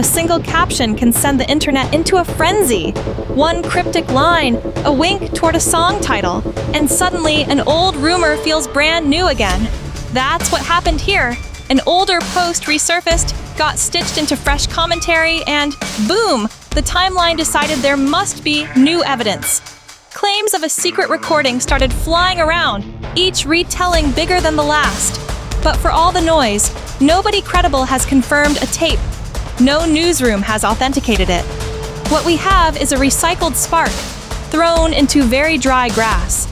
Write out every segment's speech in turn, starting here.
single caption can send the internet into a frenzy. One cryptic line, a wink toward a song title, and suddenly an old rumor feels brand new again. That's what happened here. An older post resurfaced, got stitched into fresh commentary, and boom, the timeline decided there must be new evidence. Claims of a secret recording started flying around, each retelling bigger than the last. But for all the noise, nobody credible has confirmed a tape. No newsroom has authenticated it. What we have is a recycled spark, thrown into very dry grass.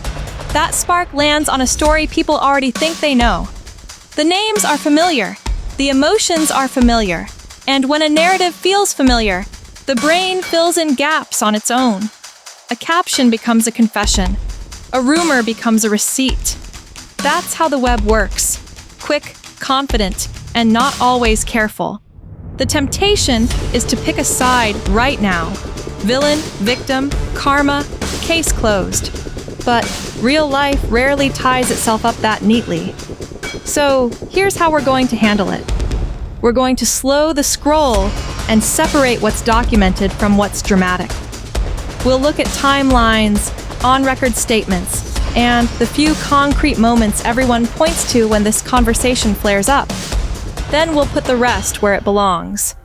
That spark lands on a story people already think they know. The names are familiar, the emotions are familiar, and when a narrative feels familiar, the brain fills in gaps on its own. A caption becomes a confession. A rumor becomes a receipt. That's how the web works. Quick, confident, and not always careful. The temptation is to pick a side right now. Villain, victim, karma, case closed. But real life rarely ties itself up that neatly. So here's how we're going to handle it. We're going to slow the scroll and separate what's documented from what's dramatic. We'll look at timelines, on-record statements, and the few concrete moments everyone points to when this conversation flares up. Then we'll put the rest where it belongs.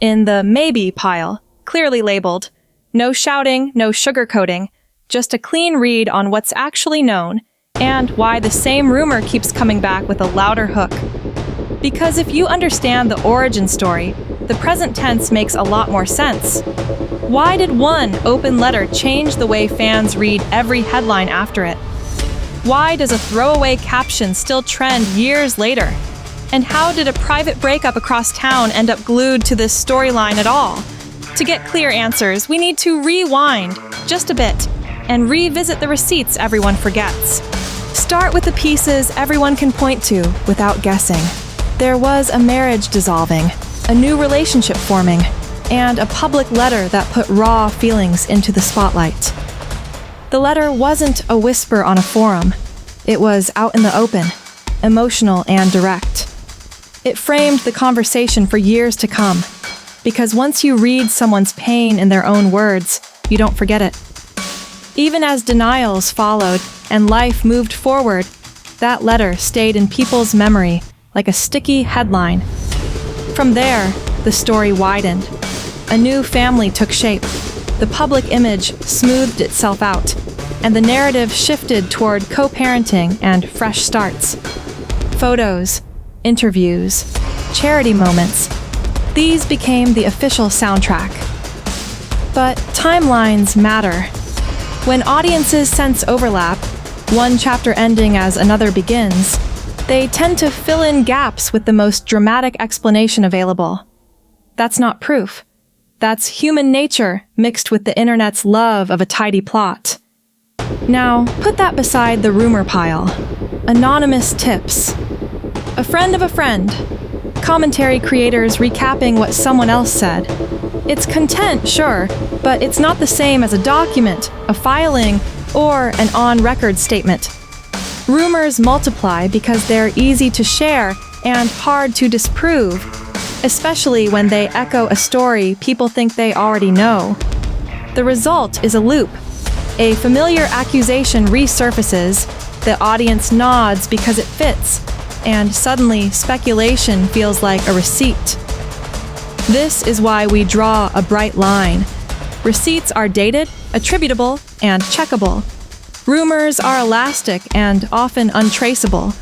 In the maybe pile, clearly labeled. No shouting, no sugarcoating, just a clean read on what's actually known and why the same rumor keeps coming back with a louder hook. Because if you understand the origin story, the present tense makes a lot more sense. Why did one open letter change the way fans read every headline after it? Why does a throwaway caption still trend years later? And how did a private breakup across town end up glued to this storyline at all? To get clear answers, we need to rewind just a bit and revisit the receipts everyone forgets. Start with the pieces everyone can point to without guessing. There was a marriage dissolving, a new relationship forming, and a public letter that put raw feelings into the spotlight. The letter wasn't a whisper on a forum. It was out in the open, emotional and direct. It framed the conversation for years to come, because once you read someone's pain in their own words, you don't forget it. Even as denials followed and life moved forward, that letter stayed in people's memory like a sticky headline. From there, the story widened. A new family took shape. The public image smoothed itself out, and the narrative shifted toward co-parenting and fresh starts. Photos, interviews, charity moments, these became the official soundtrack. But timelines matter. When audiences sense overlap, one chapter ending as another begins, they tend to fill in gaps with the most dramatic explanation available. That's not proof. That's human nature mixed with the internet's love of a tidy plot. Now, put that beside the rumor pile. Anonymous tips. A friend of a friend. Commentary creators recapping what someone else said. It's content, sure, but it's not the same as a document, a filing, or an on-record statement. Rumors multiply because they're easy to share and hard to disprove, especially when they echo a story people think they already know. The result is a loop. A familiar accusation resurfaces, the audience nods because it fits, and suddenly speculation feels like a receipt. This is why we draw a bright line. Receipts are dated, attributable, and checkable. Rumors are elastic and often untraceable.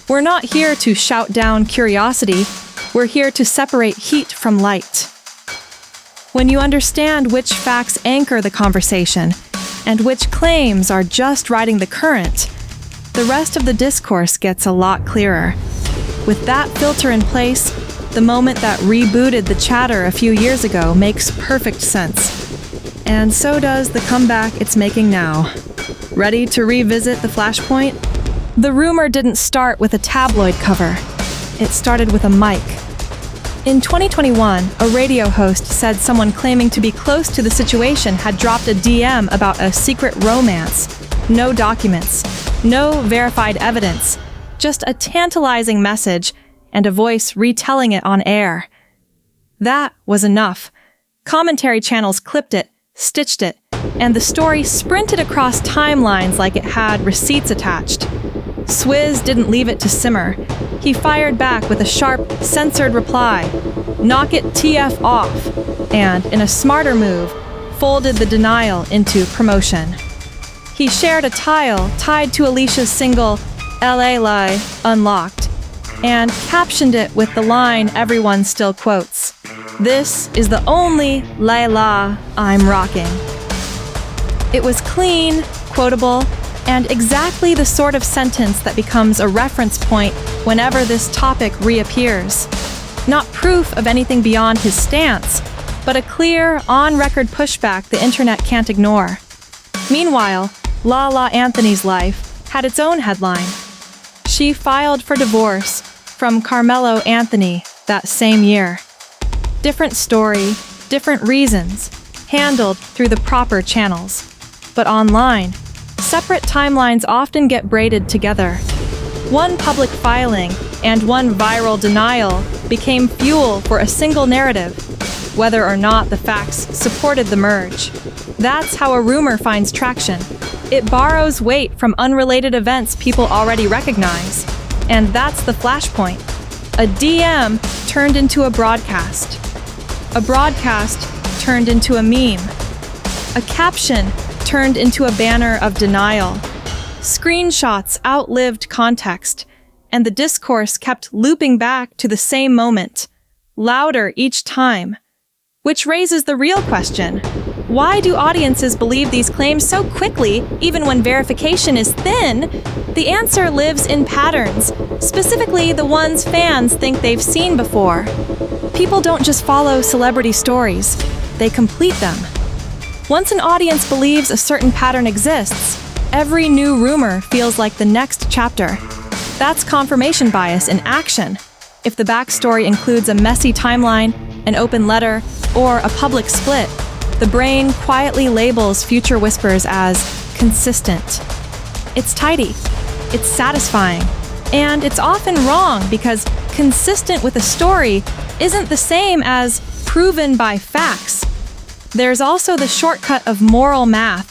We're not here to shout down curiosity. We're here to separate heat from light. When you understand which facts anchor the conversation and which claims are just riding the current, the rest of the discourse gets a lot clearer. With that filter in place, the moment that rebooted the chatter a few years ago makes perfect sense. And so does the comeback it's making now. Ready to revisit the Flashpoint? The rumor didn't start with a tabloid cover. It started with a mic. In 2021, a radio host said someone claiming to be close to the situation had dropped a DM about a secret romance. No documents, no verified evidence, just a tantalizing message and a voice retelling it on air. That was enough. Commentary channels clipped it, stitched it, and the story sprinted across timelines like it had receipts attached. Swizz didn't leave it to simmer. He fired back with a sharp, censored reply, "Knock it TF off," and, in a smarter move, folded the denial into promotion. He shared a tile tied to Alicia's single, LALA Unlocked, and captioned it with the line everyone still quotes, "This is the only LALA I'm rocking." It was clean, quotable, and exactly the sort of sentence that becomes a reference point whenever this topic reappears. Not proof of anything beyond his stance, but a clear, on-record pushback the internet can't ignore. Meanwhile, LALA Anthony's life had its own headline. She filed for divorce from Carmelo Anthony that same year. Different story, different reasons, handled through the proper channels. But online, separate timelines often get braided together. One public filing and one viral denial became fuel for a single narrative, whether or not the facts supported the merge. That's how a rumor finds traction. It borrows weight from unrelated events people already recognize. And that's the Flashpoint. A DM turned into a broadcast. A broadcast turned into a meme. A caption turned into a banner of denial. Screenshots outlived context, and the discourse kept looping back to the same moment, louder each time. Which raises the real question: why do audiences believe these claims so quickly, even when verification is thin? The answer lives in patterns, specifically the ones fans think they've seen before. People don't just follow celebrity stories, they complete them. Once an audience believes a certain pattern exists, every new rumor feels like the next chapter. That's confirmation bias in action. If the backstory includes a messy timeline, an open letter, or a public split, the brain quietly labels future whispers as consistent. It's tidy, it's satisfying, and it's often wrong because consistent with a story isn't the same as proven by facts. There's also the shortcut of moral math.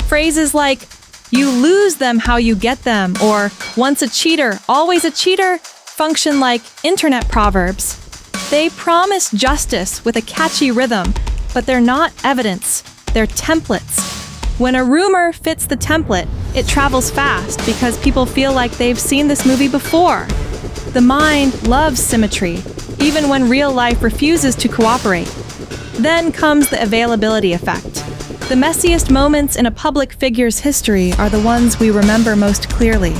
Phrases like, "You lose them how you get them," or "Once a cheater, always a cheater," function like internet proverbs. They promise justice with a catchy rhythm, but they're not evidence, they're templates. When a rumor fits the template, it travels fast because people feel like they've seen this movie before. The mind loves symmetry, even when real life refuses to cooperate. Then comes the availability effect. The messiest moments in a public figure's history are the ones we remember most clearly.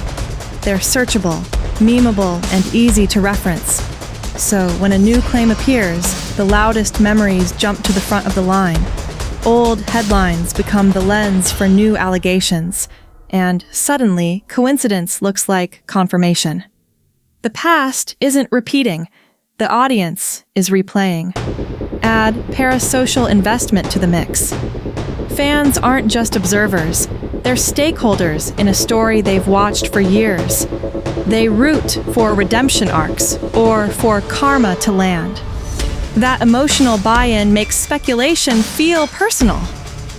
They're searchable, memeable, and easy to reference. So when a new claim appears, the loudest memories jump to the front of the line. Old headlines become the lens for new allegations, and suddenly, coincidence looks like confirmation. The past isn't repeating, the audience is replaying. Add parasocial investment to the mix. Fans aren't just observers, they're stakeholders in a story they've watched for years. They root for redemption arcs or for karma to land. That emotional buy-in makes speculation feel personal,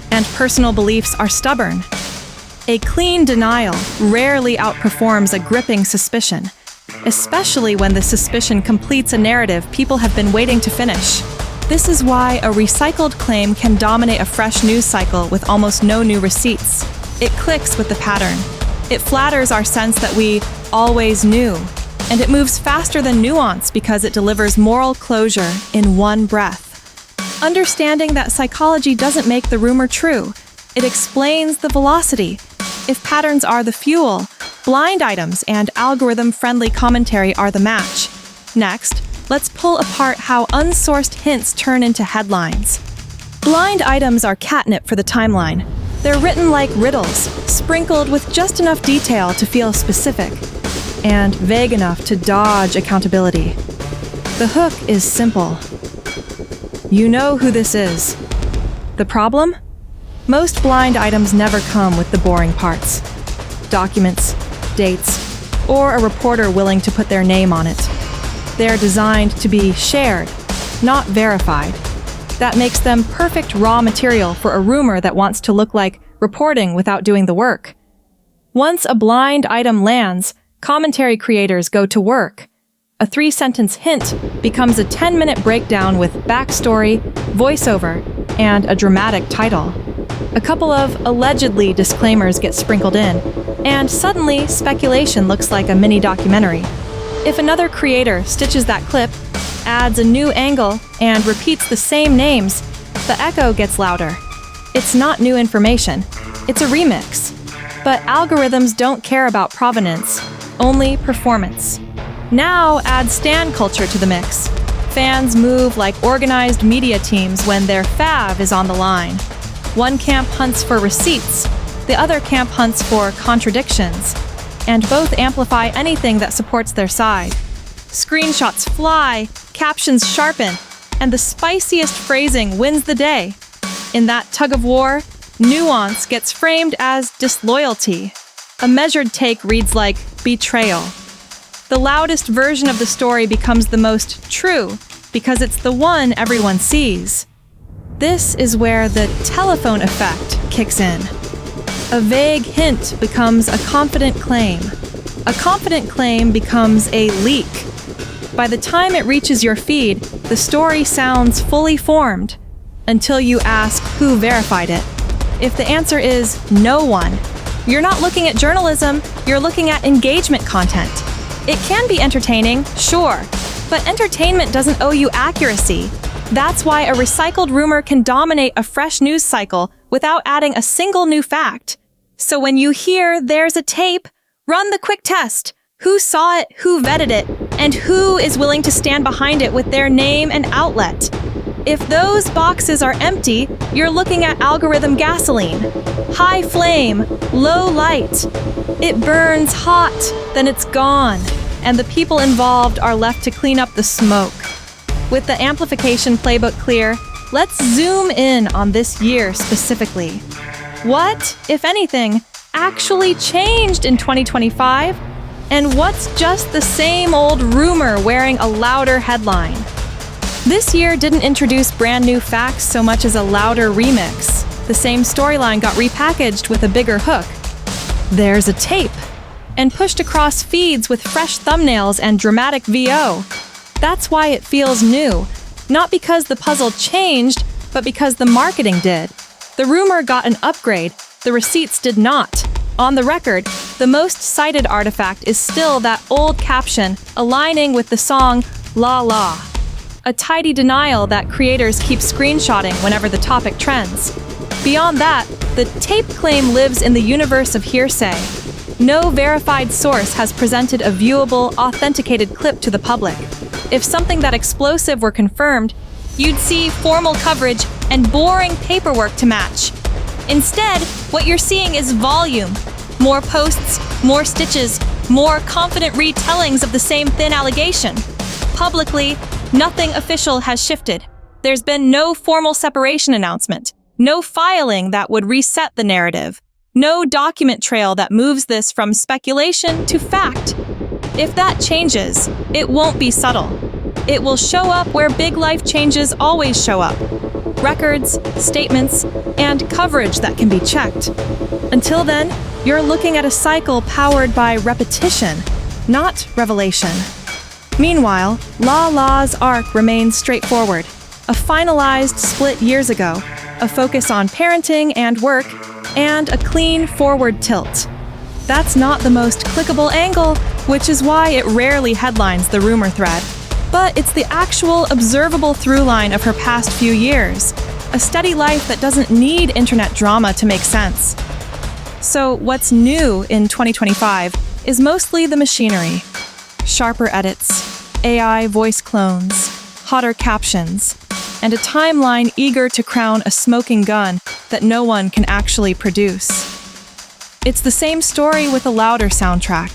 and personal beliefs are stubborn. A clean denial rarely outperforms a gripping suspicion, especially when the suspicion completes a narrative people have been waiting to finish. This is why a recycled claim can dominate a fresh news cycle with almost no new receipts. It clicks with the pattern. It flatters our sense that we always knew, and it moves faster than nuance because it delivers moral closure in one breath. Understanding that psychology doesn't make the rumor true, it explains the velocity. If patterns are the fuel, blind items and algorithm-friendly commentary are the match. Next, let's pull apart how unsourced hints turn into headlines. Blind items are catnip for the timeline. They're written like riddles, sprinkled with just enough detail to feel specific, and vague enough to dodge accountability. The hook is simple. You know who this is. The problem? Most blind items never come with the boring parts. Documents, dates, or a reporter willing to put their name on it. They're designed to be shared, not verified. That makes them perfect raw material for a rumor that wants to look like reporting without doing the work. Once a blind item lands, commentary creators go to work. A 3-sentence hint becomes a 10-minute breakdown with backstory, voiceover, and a dramatic title. A couple of allegedly disclaimers get sprinkled in, and suddenly speculation looks like a mini documentary. If another creator stitches that clip, adds a new angle, and repeats the same names, the echo gets louder. It's not new information, it's a remix. But algorithms don't care about provenance, only performance. Now add stan culture to the mix. Fans move like organized media teams when their fav is on the line. One camp hunts for receipts, the other camp hunts for contradictions, and both amplify anything that supports their side. Screenshots fly, captions sharpen, and the spiciest phrasing wins the day. In that tug of war, nuance gets framed as disloyalty. A measured take reads like betrayal. The loudest version of the story becomes the most true because it's the one everyone sees. This is where the telephone effect kicks in. A vague hint becomes a confident claim. A confident claim becomes a leak. By the time it reaches your feed, the story sounds fully formed, until you ask who verified it. If the answer is no one, you're not looking at journalism, you're looking at engagement content. It can be entertaining, sure, but entertainment doesn't owe you accuracy. That's why a recycled rumor can dominate a fresh news cycle without adding a single new fact. So when you hear there's a tape, run the quick test. Who saw it, who vetted it, and who is willing to stand behind it with their name and outlet? If those boxes are empty, you're looking at algorithm gasoline. High flame, low light. It burns hot, then it's gone, and the people involved are left to clean up the smoke. With the amplification playbook clear, let's zoom in on this year specifically. What, if anything, actually changed in 2025? And what's just the same old rumor wearing a louder headline? This year didn't introduce brand new facts so much as a louder remix. The same storyline got repackaged with a bigger hook. There's a tape, and pushed across feeds with fresh thumbnails and dramatic VO. That's why it feels new, not because the puzzle changed, but because the marketing did. The rumor got an upgrade, the receipts did not. On the record, the most cited artifact is still that old caption aligning with the song LALA. A tidy denial that creators keep screenshotting whenever the topic trends. Beyond that, the tape claim lives in the universe of hearsay. No verified source has presented a viewable, authenticated clip to the public. If something that explosive were confirmed, you'd see formal coverage and boring paperwork to match. Instead, what you're seeing is volume. More posts, more stitches, more confident retellings of the same thin allegation. Publicly, nothing official has shifted. There's been no formal separation announcement, no filing that would reset the narrative, no document trail that moves this from speculation to fact. If that changes, it won't be subtle. It will show up where big life changes always show up. Records, statements, and coverage that can be checked. Until then, you're looking at a cycle powered by repetition, not revelation. Meanwhile, LALA's arc remains straightforward. A finalized split years ago, a focus on parenting and work, and a clean forward tilt. That's not the most clickable angle, which is why it rarely headlines the rumor thread. But it's the actual observable through line of her past few years, a steady life that doesn't need internet drama to make sense. So what's new in 2025 is mostly the machinery. Sharper edits, AI voice clones, hotter captions, and a timeline eager to crown a smoking gun that no one can actually produce. It's the same story with a louder soundtrack,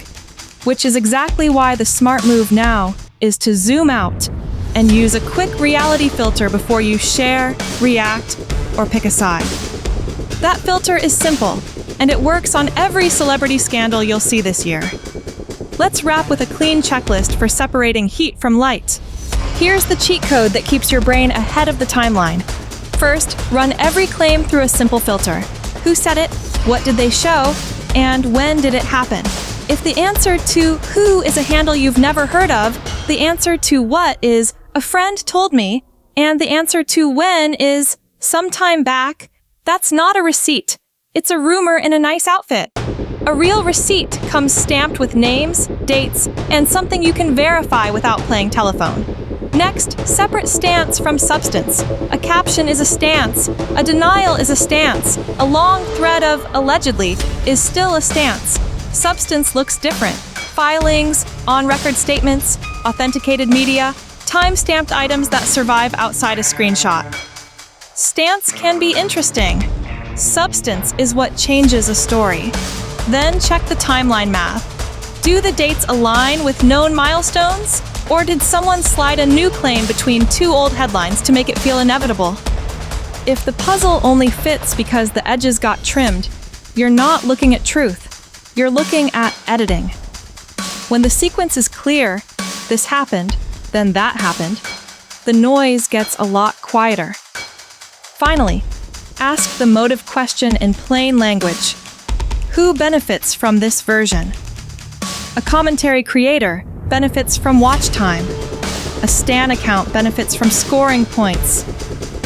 which is exactly why the smart move now is to zoom out and use a quick reality filter before you share, react, or pick a side. That filter is simple, and it works on every celebrity scandal you'll see this year. Let's wrap with a clean checklist for separating heat from light. Here's the cheat code that keeps your brain ahead of the timeline. First, run every claim through a simple filter. Who said it? What did they show? And when did it happen? If the answer to who is a handle you've never heard of, the answer to what is a friend told me, and the answer to when is sometime back, that's not a receipt. It's a rumor in a nice outfit. A real receipt comes stamped with names, dates, and something you can verify without playing telephone. Next, separate stance from substance. A caption is a stance. A denial is a stance. A long thread of allegedly is still a stance. Substance looks different. Filings, on-record statements, authenticated media, time-stamped items that survive outside a screenshot. Stance can be interesting. Substance is what changes a story. Then check the timeline math. Do the dates align with known milestones? Or did someone slide a new claim between two old headlines to make it feel inevitable? If the puzzle only fits because the edges got trimmed, you're not looking at truth. You're looking at editing. When the sequence is clear, this happened, then that happened, the noise gets a lot quieter. Finally, ask the motive question in plain language. Who benefits from this version? A commentary creator benefits from watch time. A Stan account benefits from scoring points.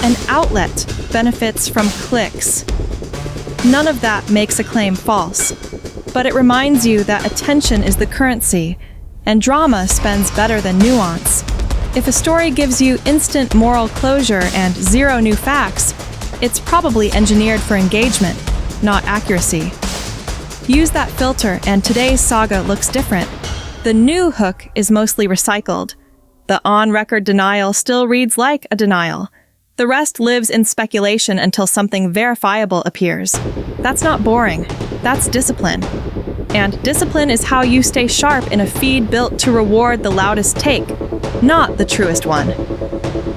An outlet benefits from clicks. None of that makes a claim false, but it reminds you that attention is the currency, and drama spends better than nuance. If a story gives you instant moral closure and zero new facts, it's probably engineered for engagement, not accuracy. Use that filter and today's saga looks different. The new hook is mostly recycled. The on-record denial still reads like a denial. The rest lives in speculation until something verifiable appears. That's not boring. That's discipline. And discipline is how you stay sharp in a feed built to reward the loudest take, not the truest one.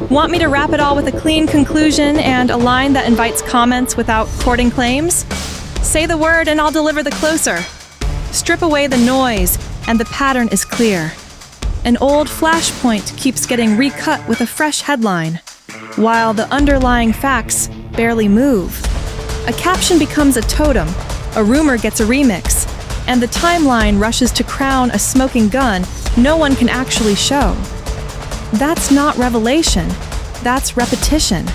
Want me to wrap it all with a clean conclusion and a line that invites comments without courting claims? Say the word and I'll deliver the closer. Strip away the noise, and the pattern is clear. An old Flashpoint keeps getting recut with a fresh headline, while the underlying facts barely move. A caption becomes a totem, a rumor gets a remix, and the timeline rushes to crown a smoking gun no one can actually show. That's not revelation, that's repetition.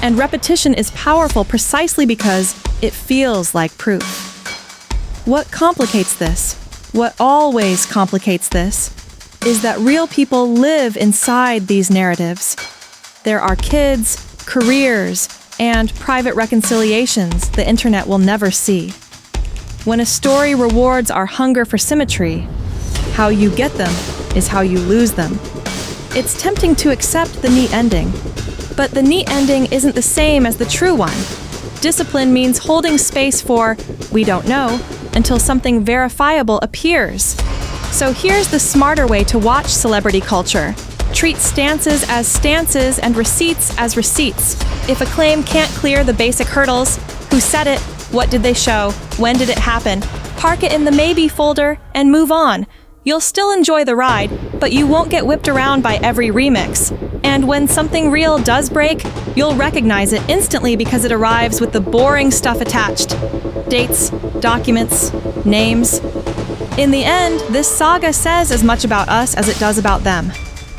And repetition is powerful precisely because it feels like proof. What complicates this? What always complicates this is that real people live inside these narratives. There are kids, careers, and private reconciliations the internet will never see. When a story rewards our hunger for symmetry, how you get them is how you lose them. It's tempting to accept the neat ending, but the neat ending isn't the same as the true one. Discipline means holding space for "we don't know" until something verifiable appears. So here's the smarter way to watch celebrity culture. Treat stances and receipts as receipts. If a claim can't clear the basic hurdles, who said it, what did they show, when did it happen, park it in the maybe folder and move on. You'll still enjoy the ride, but you won't get whipped around by every remix. And when something real does break, you'll recognize it instantly because it arrives with the boring stuff attached. Dates, documents, names. In the end, this saga says as much about us as it does about them.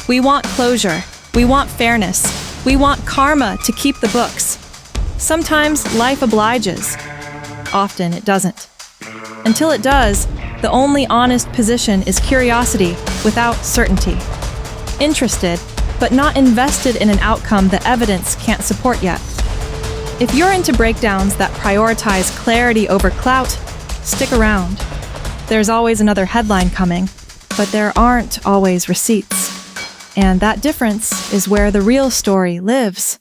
We want closure. We want fairness. We want karma to keep the books. Sometimes life obliges. Often it doesn't. Until it does, the only honest position is curiosity without certainty. Interested, but not invested in an outcome the evidence can't support yet. If you're into breakdowns that prioritize clarity over clout, stick around. There's always another headline coming, but there aren't always receipts. And that difference is where the real story lives.